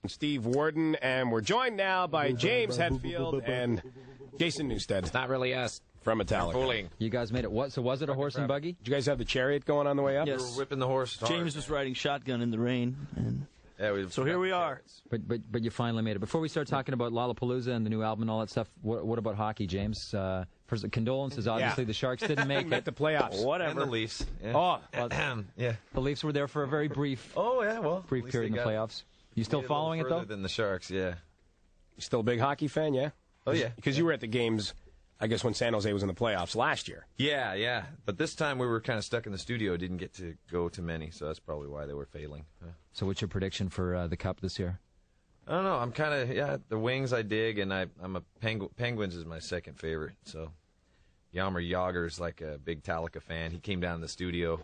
Steve Warden, and we're joined now by James Hetfield and Jason Newsted. It's not really us. From Metallica. Fooling. You guys made it. What? So was it a horse and buggy? Did you guys have the chariot going on the way up? Yes. We were whipping the horse hard. James was riding shotgun in the rain, and so here we are. But you finally made it. Before we start talking about Lolapalooza and the new album and all that stuff, what about hockey, James? First, condolences. Obviously, the Sharks didn't make it. The playoffs. Whatever. And the Leafs. Yeah. Oh, yeah. The Leafs were there for a very brief, brief period in the playoffs. You still following it though? Than the Sharks, yeah. You still a big hockey fan, yeah? Oh yeah. Because you were at the games, I guess, when San Jose was in the playoffs last year. Yeah. But this time we were kind of stuck in the studio. Didn't get to go to many, so that's probably why they were failing. So what's your prediction for the Cup this year? I don't know. I'm kind of, the Wings I dig, and I'm a Penguins is my second favorite. So Jaromir Jagr's like a big Metallica fan. He came down to the studio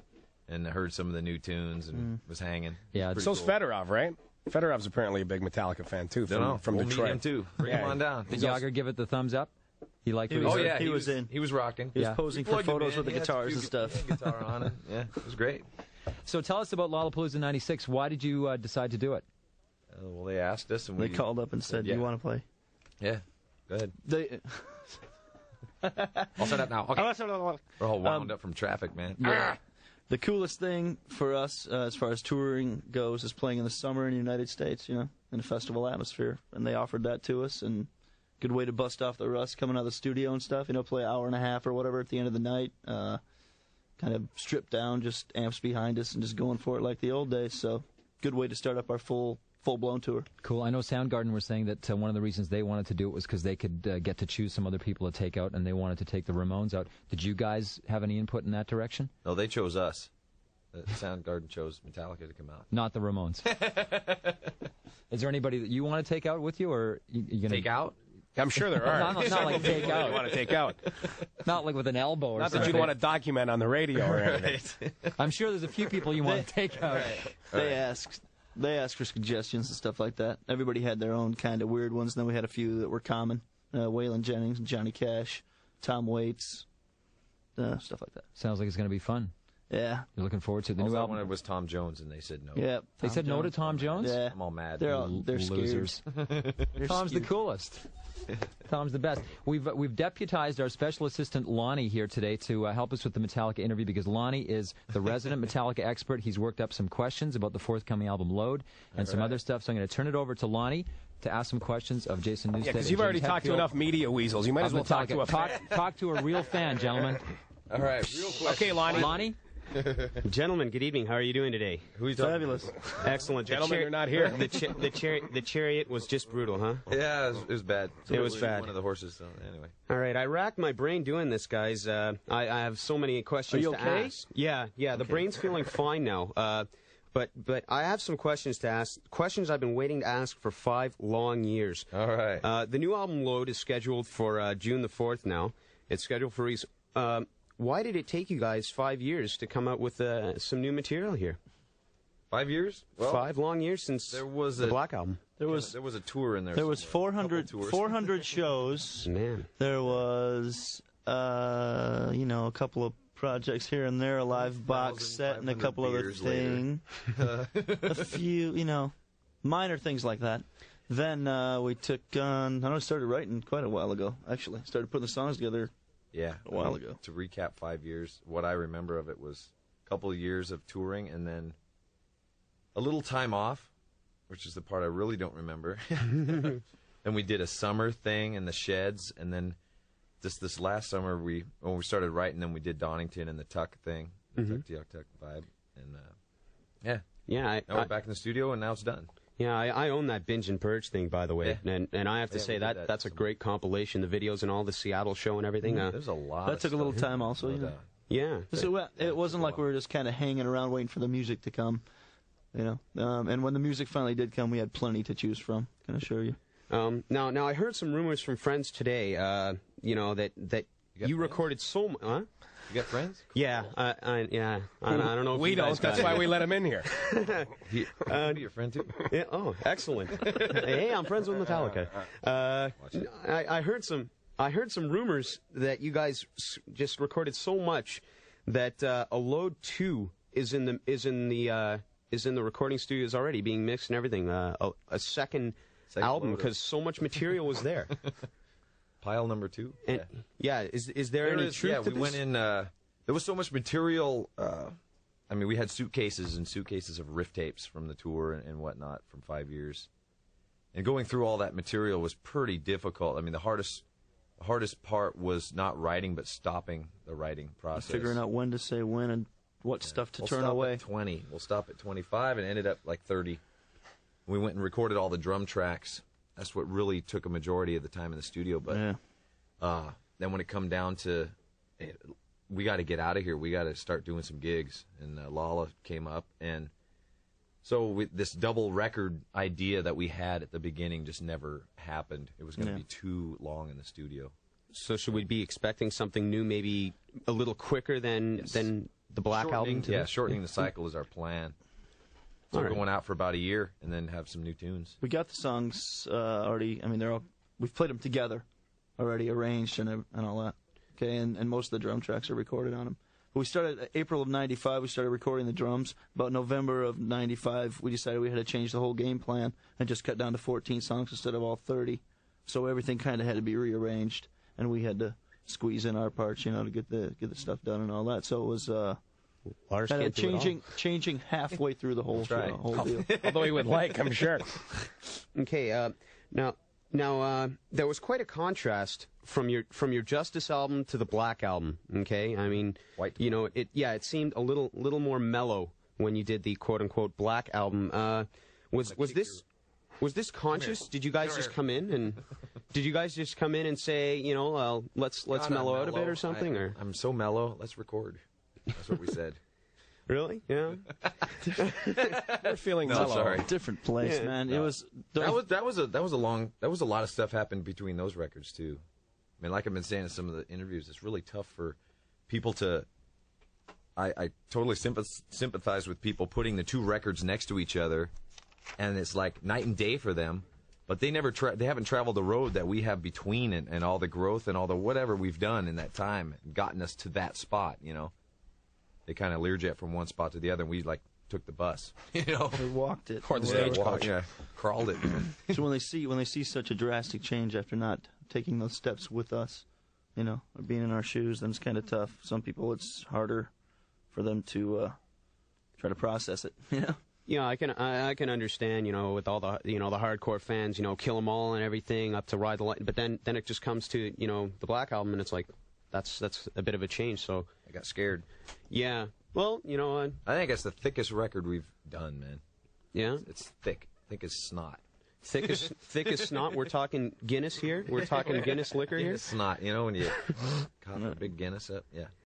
and heard some of the new tunes and was hanging. Yeah, so's cool. Fedorov, right? Fedorov's apparently a big Metallica fan too from we'll Detroit. Meet him too. Bring him on down. Did Jagr give it the thumbs up? He liked it. He was in. He was rocking. He was posing for photos with the guitars and stuff. Guitar on it. Yeah, it was great. So tell us about Lollapalooza '96. Why did you decide to do it? Well, they asked us, and they called up and said, "Do you want to play?" Yeah, go ahead. I'll set up now. Okay. We're all wound up from traffic, man. Yeah. The coolest thing for us, as far as touring goes, is playing in the summer in the United States, in a festival atmosphere. And they offered that to us, and good way to bust off the rust coming out of the studio and stuff. Play an hour and a half or whatever at the end of the night. Kind of stripped down, just amps behind us, and just going for it like the old days. So, good way to start up our full-blown tour. Cool. I know Soundgarden were saying that one of the reasons they wanted to do it was because they could get to choose some other people to take out, and they wanted to take the Ramones out. Did you guys have any input in that direction? No, they chose us. Soundgarden chose Metallica to come out. Not the Ramones. Is there anybody that you want to take out with you, or you gonna take out? I'm sure there are. not like take out. You want to take out? Not like with an elbow or not something. Not that you'd want to document on the radio or anything. I'm sure there's a few people you want to take out. They asked for suggestions and stuff like that. Everybody had their own kind of weird ones, and then we had a few that were common. Waylon Jennings, Johnny Cash, Tom Waits, stuff like that. Sounds like it's going to be fun. Yeah. You're looking forward to the new album? I wanted was Tom Jones, and they said no. Yeah. They said no to Tom Jones? Yeah. I'm all mad. They're losers. Tom's the coolest. Tom's the best. We've deputized our special assistant Lonnie here today to help us with the Metallica interview, because Lonnie is the resident Metallica expert. He's worked up some questions about the forthcoming album Load and some other stuff. So I'm going to turn it over to Lonnie to ask some questions of Jason Newsted. Yeah, because you've already talked to enough media weasels. You might as well talk to a fan. Talk to a real fan, gentlemen. All right, real question. Okay, Lonnie. Lonnie? Gentlemen, good evening. How are you doing today? Who are you talking Fabulous. about? Excellent. Gentlemen, you're not here. The chariot was just brutal, huh? Yeah, it was bad. It was bad. One of the horses, so anyway. All right, I racked my brain doing this, guys. I have so many questions to ask. Yeah, the brain's feeling fine now. But I have some questions to ask. Questions I've been waiting to ask for 5 long years. All right. The new album Load is scheduled for June the 4th now. It's scheduled for release. Why did it take you guys 5 years to come out with some new material here? 5 years? Well, 5 long years since there was the Black Album. There was a tour in there. There was 400 shows. Man. There was a couple of projects here and there, a live box set and a couple other things. A few, minor things like that. Then we took on, I started writing quite a while ago, actually. Started putting the songs together a while ago. To recap 5 years, what I remember of it was a couple of years of touring and then a little time off, which is the part I really don't remember. And we did a summer thing in the sheds, and then this last summer when we started writing, then we did Donington and the Tuck thing, the Tuck vibe, and now we're back in the studio, and now it's done. Yeah, I own that Binge and Purge thing, by the way, and I have to say that's a great compilation, the videos and all the Seattle show and everything. There's a lot. That took a little time also, Yeah. So it wasn't like we were just kind of hanging around waiting for the music to come, and when the music finally did come, we had plenty to choose from, can I assure you. Now I heard some rumors from friends today, that you recorded so much, huh? You got friends? Yeah, I don't know if we don't. That's why we let him in here. Your friend too? Yeah, oh, excellent. Hey, I'm friends with Metallica. I heard some rumors that you guys just recorded so much that a Load 2 is in the is in the recording studios already, being mixed and everything. A second album, because so much material was there. Pile number 2. And, is there any truth to we this? went in. There was so much material. I mean, we had suitcases and suitcases of riff tapes from the tour and whatnot from 5 years. And going through all that material was pretty difficult. I mean, the hardest part was not writing, but stopping the writing process. Figuring out when to say when and what stuff to We'll turn stop away. At 20. We'll stop at 25 and ended up like 30. We went and recorded all the drum tracks. That's what really took a majority of the time in the studio. But then when it come down to, we got to get out of here. We got to start doing some gigs. And Lala came up, and so this double record idea that we had at the beginning just never happened. It was going to be too long in the studio. So should we be expecting something new, maybe a little quicker than the Black album? Shortening the cycle is our plan. So we're going out for about a year and then have some new tunes. We got the songs already. I mean, we've played them together already, arranged and all that. Okay, and most of the drum tracks are recorded on them. But we started April of '95. We started recording the drums. About November of '95, we decided we had to change the whole game plan and just cut down to 14 songs instead of all 30. So everything kind of had to be rearranged, and we had to squeeze in our parts, to get the stuff done and all that. So it was kind of changing halfway through the whole deal. Although he would like, I'm sure. Okay, now there was quite a contrast from your Justice album to the Black album. Okay, I mean, it seemed a little more mellow when you did the quote unquote Black album. Was this conscious? Did you guys just come in and say, let's mellow out a bit or something? I'm so mellow. Let's record. That's what we said. Really? Yeah. We're feeling No, mellow. sorry. Different place, man. No. It was That was a lot of stuff happened between those records too. I mean, like I've been saying in some of the interviews, it's really tough for people to. I totally sympathize with people putting the two records next to each other, and it's like night and day for them. But they haven't traveled the road that we have between and all the growth and all the whatever we've done in that time, and gotten us to that spot. They kind of Learjet from one spot to the other, and we took the bus. We walked it. Or the stagecoach. Crawled it. So when they see such a drastic change after not taking those steps with us, or being in our shoes, then it's kind of tough. Some people, it's harder for them to try to process it. Yeah, I can understand, with all the the hardcore fans, Kill 'Em All and everything, up to Ride the Light. But then it just comes to the Black album, and it's like that's a bit of a change. So I got scared. Yeah. Well, I think it's the thickest record we've done, man. Yeah. It's thick. Thick as snot. Thick as snot. We're talking Guinness here. We're talking Guinness liquor here. It's snot. When you cough a big Guinness up. Yeah.